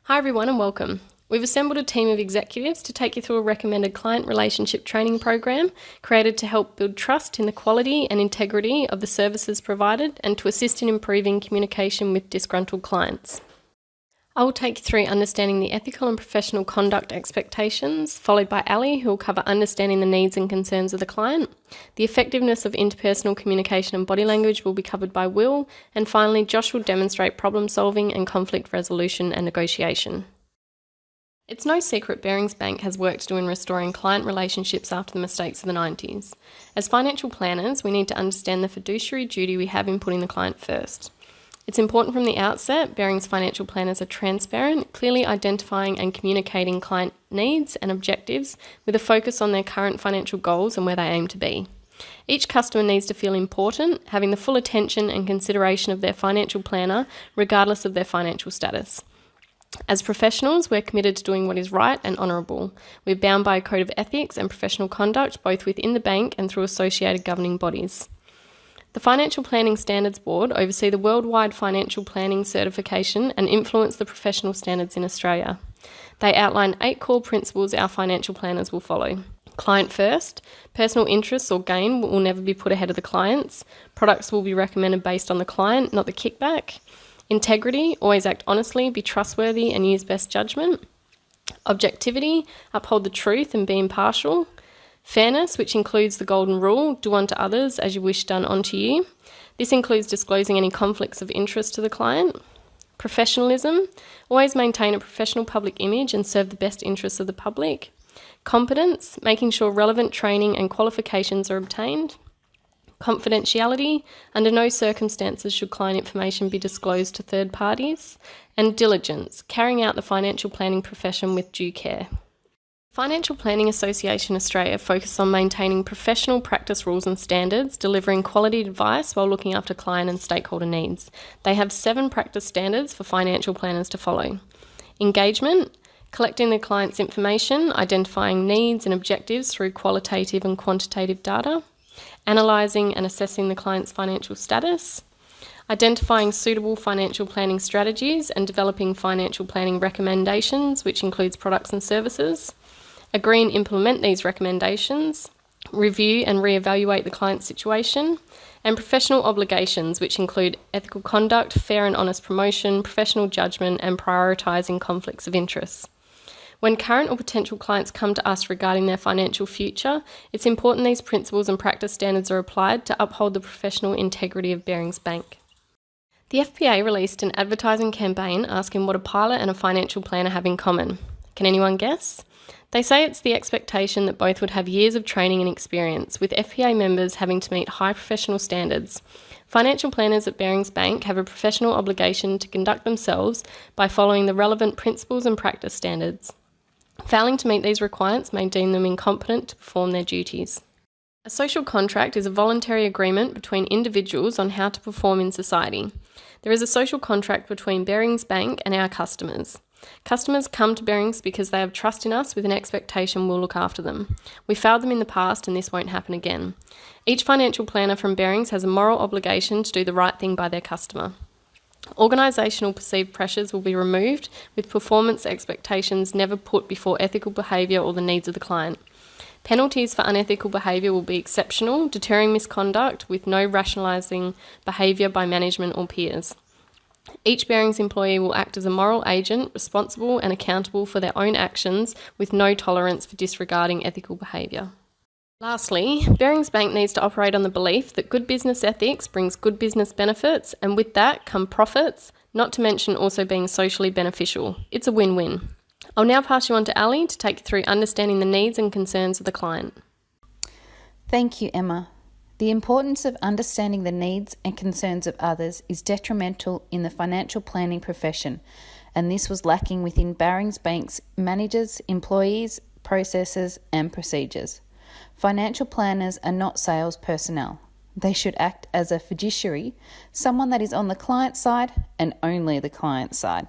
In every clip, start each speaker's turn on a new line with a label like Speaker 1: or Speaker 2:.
Speaker 1: Hi everyone and welcome. We've assembled a team of executives to take you through a recommended client relationship training program created to help build trust in the quality and integrity of the services provided and to assist in improving communication with disgruntled clients. I will take you through understanding the ethical and professional conduct expectations, followed by Ali, who will cover understanding the needs and concerns of the client. The effectiveness of interpersonal communication and body language will be covered by Will, and finally Josh will demonstrate problem solving and conflict resolution and negotiation. It's no secret Barings Bank has work to do in restoring client relationships after the mistakes of the 90s. As financial planners, we need to understand the fiduciary duty we have in putting the client first. It's important from the outset, Barings financial planners are transparent, clearly identifying and communicating client needs and objectives with a focus on their current financial goals and where they aim to be. Each customer needs to feel important, having the full attention and consideration of their financial planner, regardless of their financial status. As professionals, we're committed to doing what is right and honourable. We're bound by a code of ethics and professional conduct, both within the bank and through associated governing bodies. The Financial Planning Standards Board oversee the worldwide financial planning certification and influence the professional standards in Australia. They outline 8 core principles our financial planners will follow. Client first, personal interests or gain will never be put ahead of the client's. Products will be recommended based on the client, not the kickback. Integrity, always act honestly, be trustworthy and use best judgment. Objectivity, uphold the truth and be impartial. Fairness, which includes the golden rule, do unto others as you wish done unto you. This includes disclosing any conflicts of interest to the client. Professionalism, always maintain a professional public image and serve the best interests of the public. Competence, making sure relevant training and qualifications are obtained. Confidentiality, under no circumstances should client information be disclosed to third parties. And diligence, carrying out the financial planning profession with due care. Financial Planning Association Australia focuses on maintaining professional practice rules and standards, delivering quality advice while looking after client and stakeholder needs. They have 7 practice standards for financial planners to follow. Engagement, collecting the client's information, identifying needs and objectives through qualitative and quantitative data. Analysing and assessing the client's financial status. Identifying suitable financial planning strategies and developing financial planning recommendations, which includes products and services. Agree and implement these recommendations, review and re-evaluate the client's situation, and professional obligations, which include ethical conduct, fair and honest promotion, professional judgment, and prioritising conflicts of interest. When current or potential clients come to us regarding their financial future, it's important these principles and practice standards are applied to uphold the professional integrity of Barings Bank. The FPA released an advertising campaign asking what a pilot and a financial planner have in common. Can anyone guess? They say it's the expectation that both would have years of training and experience, with FPA members having to meet high professional standards. Financial planners at Barings Bank have a professional obligation to conduct themselves by following the relevant principles and practice standards. Failing to meet these requirements may deem them incompetent to perform their duties. A social contract is a voluntary agreement between individuals on how to perform in society. There is a social contract between Barings Bank and our customers. Customers come to Barings because they have trust in us with an expectation we'll look after them. We failed them in the past and this won't happen again. Each financial planner from Barings has a moral obligation to do the right thing by their customer. Organisational perceived pressures will be removed, with performance expectations never put before ethical behaviour or the needs of the client. Penalties for unethical behaviour will be exceptional, deterring misconduct with no rationalising behaviour by management or peers. Each Barings employee will act as a moral agent, responsible and accountable for their own actions, with no tolerance for disregarding ethical behaviour. Lastly, Barings Bank needs to operate on the belief that good business ethics brings good business benefits, and with that come profits, not to mention also being socially beneficial. It's a win-win. I'll now pass you on to Ali to take you through understanding the needs and concerns of the client.
Speaker 2: Thank you, Emma. The importance of understanding the needs and concerns of others is detrimental in the financial planning profession, and this was lacking within Barings Bank's managers, employees, processes, and procedures. Financial planners are not sales personnel. They should act as a fiduciary, someone that is on the client side and only the client side.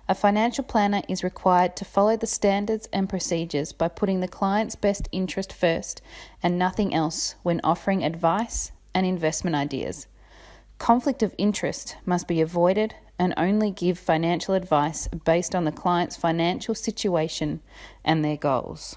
Speaker 2: A financial planner is required to follow the standards and procedures by putting the client's best interest first and nothing else when offering advice and investment ideas. Conflict of interest must be avoided and only give financial advice based on the client's financial situation and their goals.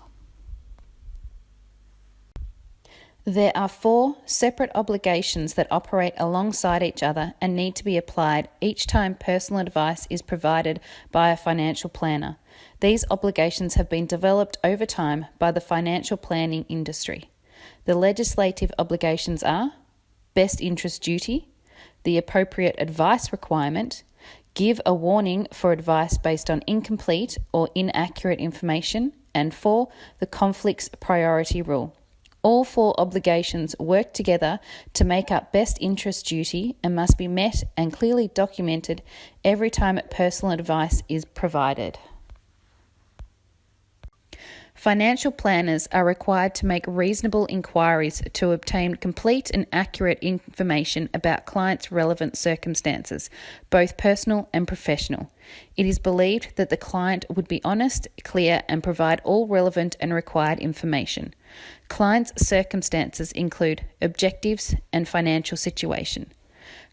Speaker 2: There are 4 separate obligations that operate alongside each other and need to be applied each time personal advice is provided by a financial planner. These obligations have been developed over time by the financial planning industry. The legislative obligations are best interest duty, the appropriate advice requirement, give a warning for advice based on incomplete or inaccurate information, and 4, the conflicts priority rule. All 4 obligations work together to make up best interest duty and must be met and clearly documented every time personal advice is provided. Financial planners are required to make reasonable inquiries to obtain complete and accurate information about clients' relevant circumstances, both personal and professional. It is believed that the client would be honest, clear, and provide all relevant and required information. Clients' circumstances include objectives and financial situation.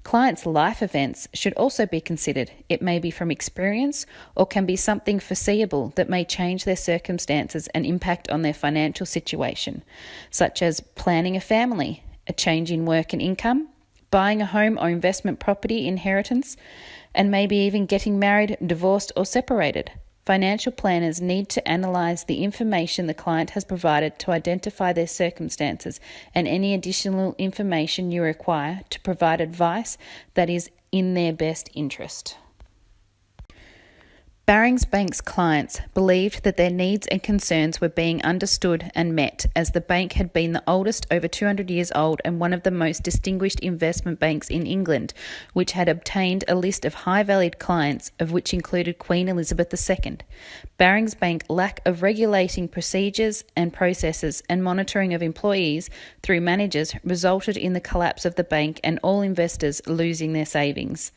Speaker 2: Clients' life events should also be considered. It may be from experience or can be something foreseeable that may change their circumstances and impact on their financial situation, such as planning a family, a change in work and income, buying a home or investment property inheritance, and maybe even getting married, divorced, or separated. Financial planners need to analyse the information the client has provided to identify their circumstances and any additional information you require to provide advice that is in their best interest. Barings Bank's clients believed that their needs and concerns were being understood and met, as the bank had been the oldest, over 200 years old, and one of the most distinguished investment banks in England, which had obtained a list of high-valued clients, of which included Queen Elizabeth II. Barings Bank's lack of regulating procedures and processes and monitoring of employees through managers resulted in the collapse of the bank and all investors losing their savings.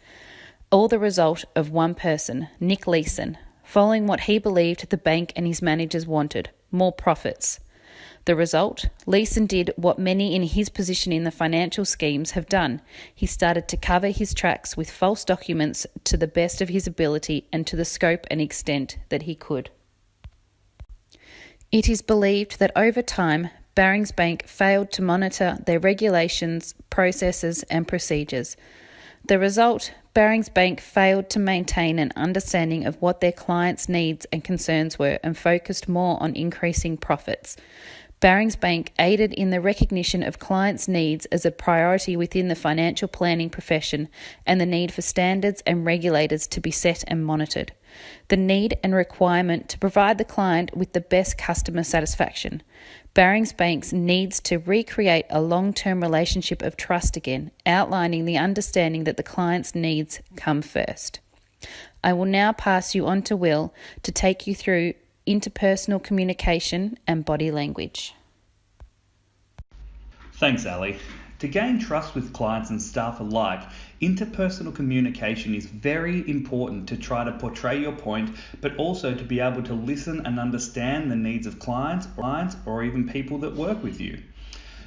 Speaker 2: All the result of one person, Nick Leeson, following what he believed the bank and his managers wanted, more profits. The result? Leeson did what many in his position in the financial schemes have done. He started to cover his tracks with false documents to the best of his ability and to the scope and extent that he could. It is believed that over time, Barings Bank failed to monitor their regulations, processes and procedures. The result, Barings Bank failed to maintain an understanding of what their clients' needs and concerns were and focused more on increasing profits. Barings Bank aided in the recognition of clients' needs as a priority within the financial planning profession and the need for standards and regulators to be set and monitored. The need and requirement to provide the client with the best customer satisfaction. Barings Bank needs to recreate a long-term relationship of trust again, outlining the understanding that the client's needs come first. I will now pass you on to Will to take you through interpersonal communication and body language.
Speaker 3: Thanks, Ali. To gain trust with clients and staff alike, interpersonal communication is very important to try to portray your point, but also to be able to listen and understand the needs of clients or even people that work with you.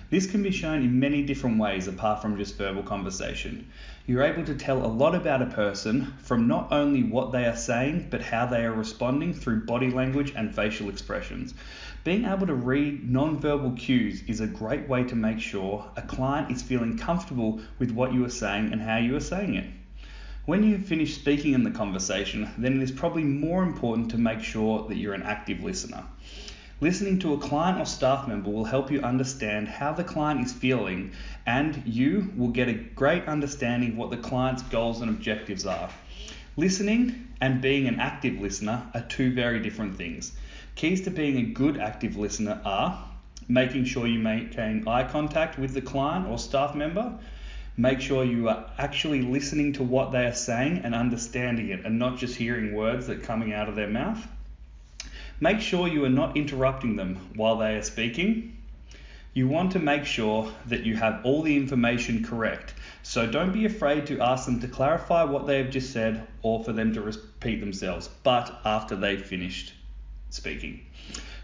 Speaker 3: This can be shown in many different ways apart from just verbal conversation. You're able to tell a lot about a person from not only what they are saying, but how they are responding through body language and facial expressions. Being able to read non-verbal cues is a great way to make sure a client is feeling comfortable with what you are saying and how you are saying it. When you finish speaking in the conversation, then it is probably more important to make sure that you're an active listener. Listening to a client or staff member will help you understand how the client is feeling, and you will get a great understanding of what the client's goals and objectives are. Listening and being an active listener are two very different things. Keys to being a good active listener are making sure you maintain eye contact with the client or staff member. Make sure you are actually listening to what they are saying and understanding it, and not just hearing words that are coming out of their mouth. Make sure you are not interrupting them while they are speaking. You want to make sure that you have all the information correct. So don't be afraid to ask them to clarify what they have just said or for them to repeat themselves, but after they've finished speaking.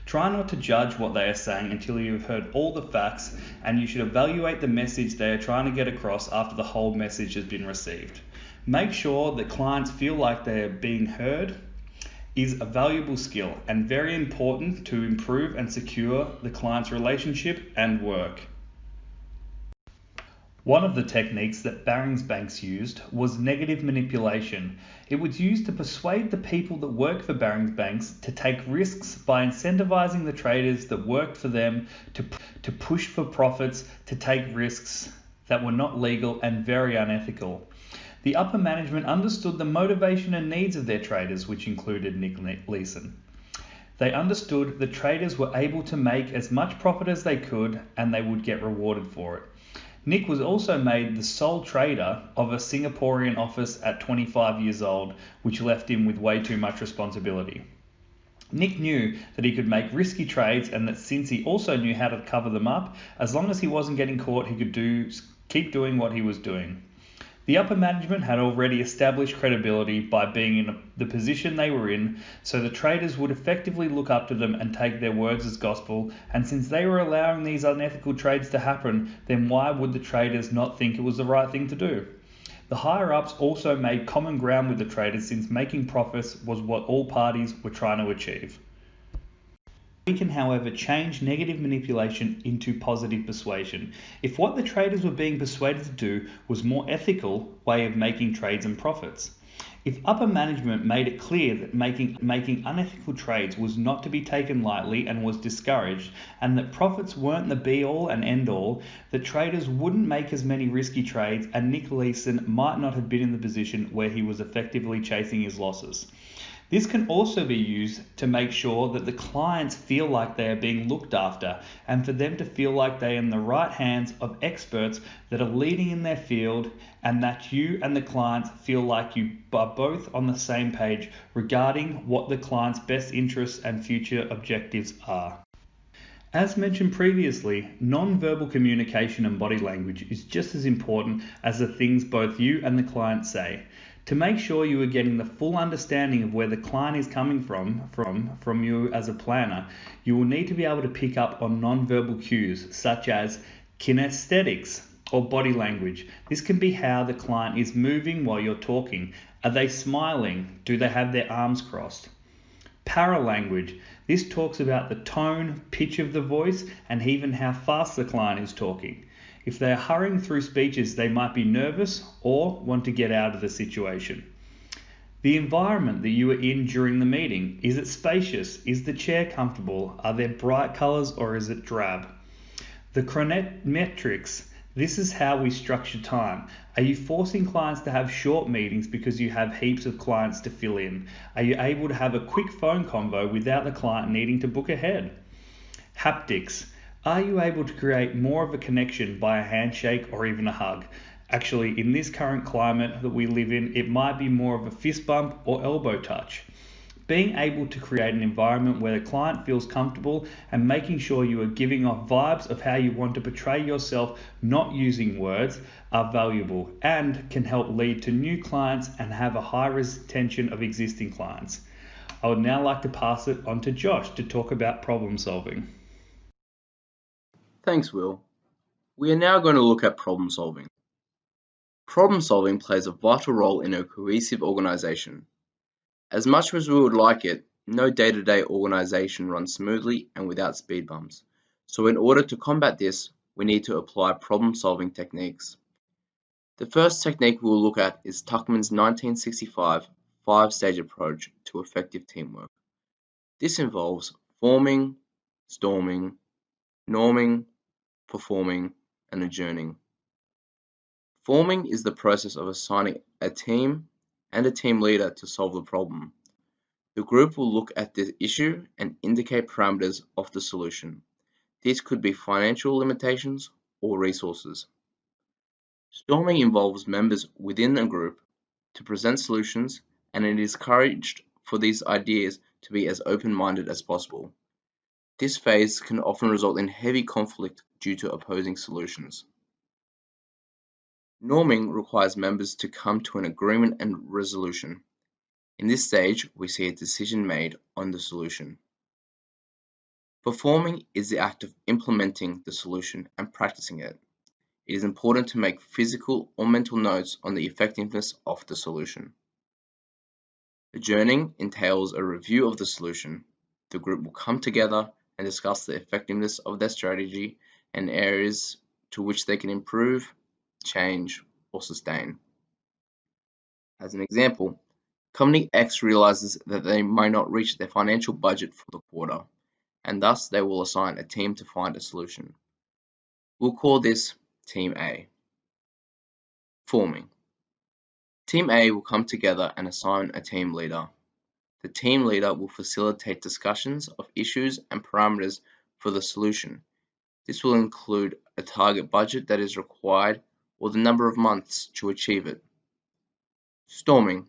Speaker 3: Try not to judge what they are saying until you have heard all the facts, and you should evaluate the message they are trying to get across after the whole message has been received. Make sure that clients feel like they're being heard is a valuable skill and very important to improve and secure the client's relationship and work. One of the techniques that Barings banks used was negative manipulation. It was used to persuade the people that work for Barings banks to take risks by incentivizing the traders that worked for them to push for profits, to take risks that were not legal and very unethical. The upper management understood the motivation and needs of their traders, which included Nick Leeson. They understood that traders were able to make as much profit as they could and they would get rewarded for it. Nick was also made the sole trader of a Singaporean office at 25 years old, which left him with way too much responsibility. Nick knew that he could make risky trades and that since he also knew how to cover them up, as long as he wasn't getting caught, he could keep doing what he was doing. The upper management had already established credibility by being in the position they were in, so the traders would effectively look up to them and take their words as gospel, and since they were allowing these unethical trades to happen, then why would the traders not think it was the right thing to do? The higher-ups also made common ground with the traders since making profits was what all parties were trying to achieve. We can, however, change negative manipulation into positive persuasion. If what the traders were being persuaded to do was a more ethical way of making trades and profits. If upper management made it clear that making unethical trades was not to be taken lightly and was discouraged, and that profits weren't the be-all and end-all, the traders wouldn't make as many risky trades and Nick Leeson might not have been in the position where he was effectively chasing his losses. This can also be used to make sure that the clients feel like they are being looked after and for them to feel like they are in the right hands of experts that are leading in their field and that you and the clients feel like you are both on the same page regarding what the client's best interests and future objectives are. As mentioned previously, non-verbal communication and body language is just as important as the things both you and the client say. To make sure you are getting the full understanding of where the client is coming from you as a planner, you will need to be able to pick up on non-verbal cues such as kinesthetics or body language. This can be how the client is moving while you're talking. Are they smiling? Do they have their arms crossed? Paralanguage. This talks about the tone, pitch of the voice, and even how fast the client is talking. If they are hurrying through speeches, they might be nervous or want to get out of the situation. The environment that you are in during the meeting. Is it spacious? Is the chair comfortable? Are there bright colours or is it drab? The chronometrics. This is how we structure time. Are you forcing clients to have short meetings because you have heaps of clients to fill in? Are you able to have a quick phone convo without the client needing to book ahead? Haptics. Are you able to create more of a connection by a handshake or even a hug? Actually, in this current climate that we live in, it might be more of a fist bump or elbow touch. Being able to create an environment where the client feels comfortable and making sure you are giving off vibes of how you want to portray yourself, not using words, are valuable and can help lead to new clients and have a high retention of existing clients. I would now like to pass it on to Josh to talk about problem solving.
Speaker 4: Thanks, Will. We are now going to look at problem solving. Problem solving plays a vital role in a cohesive organization. As much as we would like it, no day-to-day organization runs smoothly and without speed bumps. So in order to combat this, we need to apply problem solving techniques. The first technique we will look at is Tuckman's 1965 five-stage approach to effective teamwork. This involves forming, storming, norming, performing, and adjourning. Forming is the process of assigning a team and a team leader to solve the problem. The group will look at the issue and indicate parameters of the solution. These could be financial limitations or resources. Storming involves members within a group to present solutions, and it is encouraged for these ideas to be as open-minded as possible. This phase can often result in heavy conflict due to opposing solutions. Norming requires members to come to an agreement and resolution. In this stage, we see a decision made on the solution. Performing is the act of implementing the solution and practicing it. it is important to make physical or mental notes on the effectiveness of the solution. Adjourning entails a review of the solution. The group will come together and discuss the effectiveness of their strategy and areas to which they can improve, change, or sustain. As an example, Company X realizes that they may not reach their financial budget for the quarter, and thus they will assign a team to find a solution. We'll call this Team A. Forming. Team A will come together and assign a team leader. The team leader will facilitate discussions of issues and parameters for the solution. This will include a target budget that is required or the number of months to achieve it. Storming.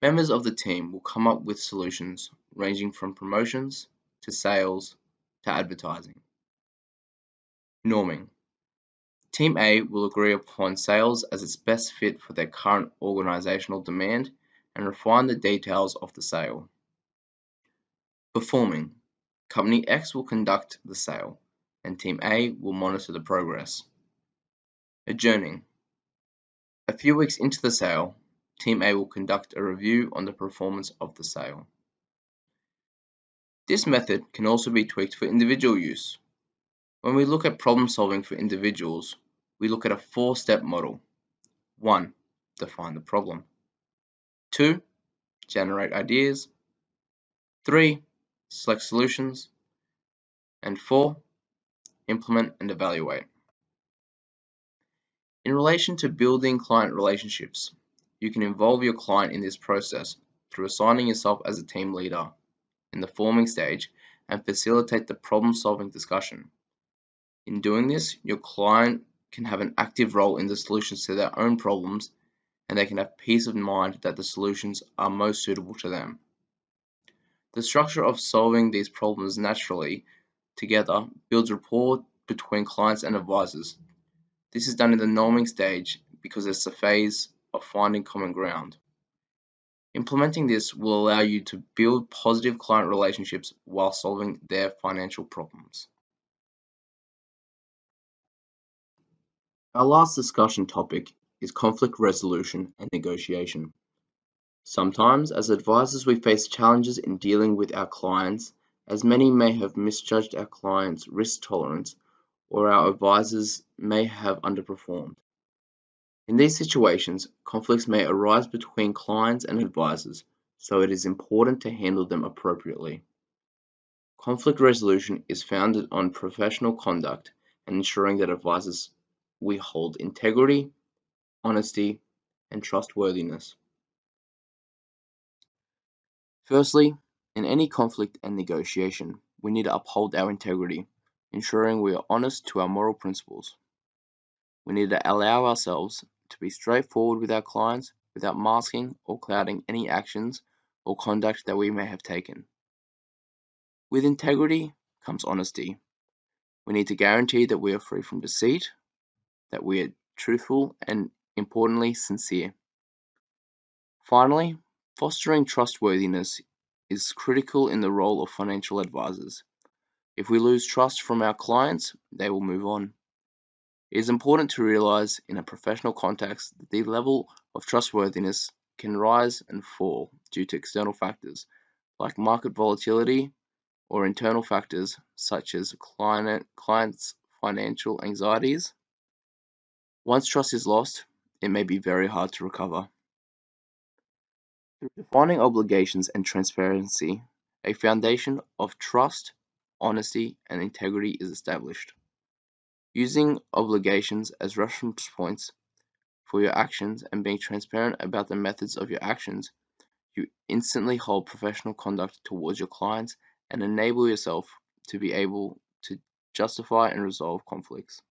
Speaker 4: Members of the team will come up with solutions ranging from promotions to sales to advertising. Norming. Team A will agree upon sales as its best fit for their current organizational demand and refine the details of the sale. Performing. Company X will conduct the sale, and Team A will monitor the progress. Adjourning. A few weeks into the sale, Team A will conduct a review on the performance of the sale. This method can also be tweaked for individual use. When we look at problem solving for individuals, we look at a 4-step model. 1. Define the problem. 2. Generate ideas. 3. Select solutions. And 4. Implement and evaluate. In relation to building client relationships, you can involve your client in this process through assigning yourself as a team leader in the forming stage and facilitate the problem-solving discussion. In doing this, your client can have an active role in the solutions to their own problems, and they can have peace of mind that the solutions are most suitable to them. The structure of solving these problems naturally together builds rapport between clients and advisors. This is done in the norming stage because it's a phase of finding common ground. Implementing this will allow you to build positive client relationships while solving their financial problems. Our last discussion topic is conflict resolution and negotiation. Sometimes, as advisors, we face challenges in dealing with our clients, as many may have misjudged our clients' risk tolerance, or our advisors may have underperformed. In these situations, conflicts may arise between clients and advisors, so it is important to handle them appropriately. Conflict resolution is founded on professional conduct and ensuring that advisors we hold integrity, honesty, and trustworthiness. Firstly, in any conflict and negotiation, we need to uphold our integrity, ensuring we are honest to our moral principles. We need to allow ourselves to be straightforward with our clients without masking or clouding any actions or conduct that we may have taken. With integrity comes honesty. We need to guarantee that we are free from deceit, that we are truthful, and importantly, sincere. Finally, fostering trustworthiness is critical in the role of financial advisors. If we lose trust from our clients, they will move on. It is important to realize in a professional context that the level of trustworthiness can rise and fall due to external factors like market volatility or internal factors such as clients' financial anxieties. Once trust is lost, it may be very hard to recover. Through defining obligations and transparency, a foundation of trust, honesty, and integrity is established. Using obligations as reference points for your actions and being transparent about the methods of your actions, you instantly hold professional conduct towards your clients and enable yourself to be able to justify and resolve conflicts.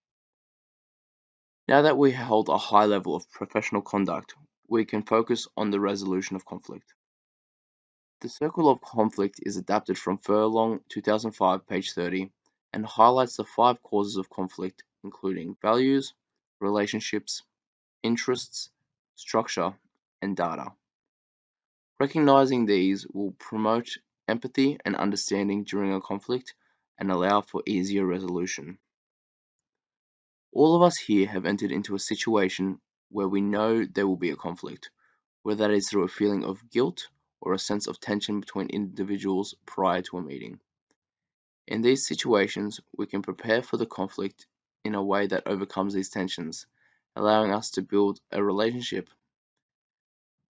Speaker 4: Now that we hold a high level of professional conduct, we can focus on the resolution of conflict. The Circle of Conflict is adapted from Furlong 2005, page 30, and highlights the 5 causes of conflict, including values, relationships, interests, structure, and data. Recognizing these will promote empathy and understanding during a conflict and allow for easier resolution. All of us here have entered into a situation where we know there will be a conflict, whether that is through a feeling of guilt or a sense of tension between individuals prior to a meeting. In these situations, we can prepare for the conflict in a way that overcomes these tensions, allowing us to build a relationship.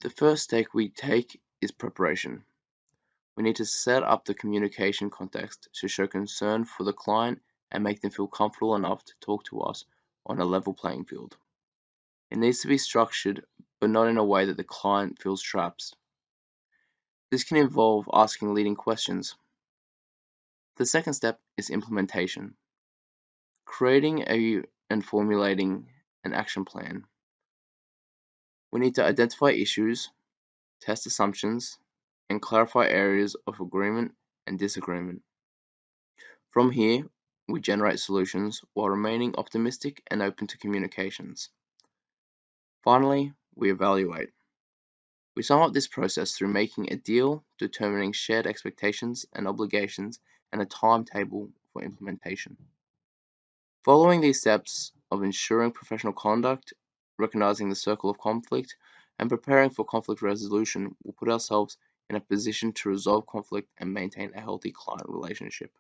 Speaker 4: The first step we take is preparation. We need to set up the communication context to show concern for the client and make them feel comfortable enough to talk to us on a level playing field. It needs to be structured, but not in a way that the client feels trapped. This can involve asking leading questions. The second step is implementation. Creating and formulating an action plan. We need to identify issues, test assumptions, and clarify areas of agreement and disagreement. From here, we generate solutions while remaining optimistic and open to communications. Finally, we evaluate. We sum up this process through making a deal, determining shared expectations and obligations, and a timetable for implementation. Following these steps of ensuring professional conduct, recognizing the circle of conflict, and preparing for conflict resolution will put ourselves in a position to resolve conflict and maintain a healthy client relationship.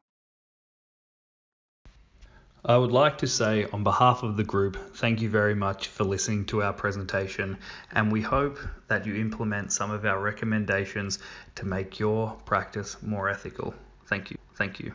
Speaker 3: I would like to say on behalf of the group, thank you very much for listening to our presentation, and we hope that you implement some of our recommendations to make your practice more ethical. Thank you.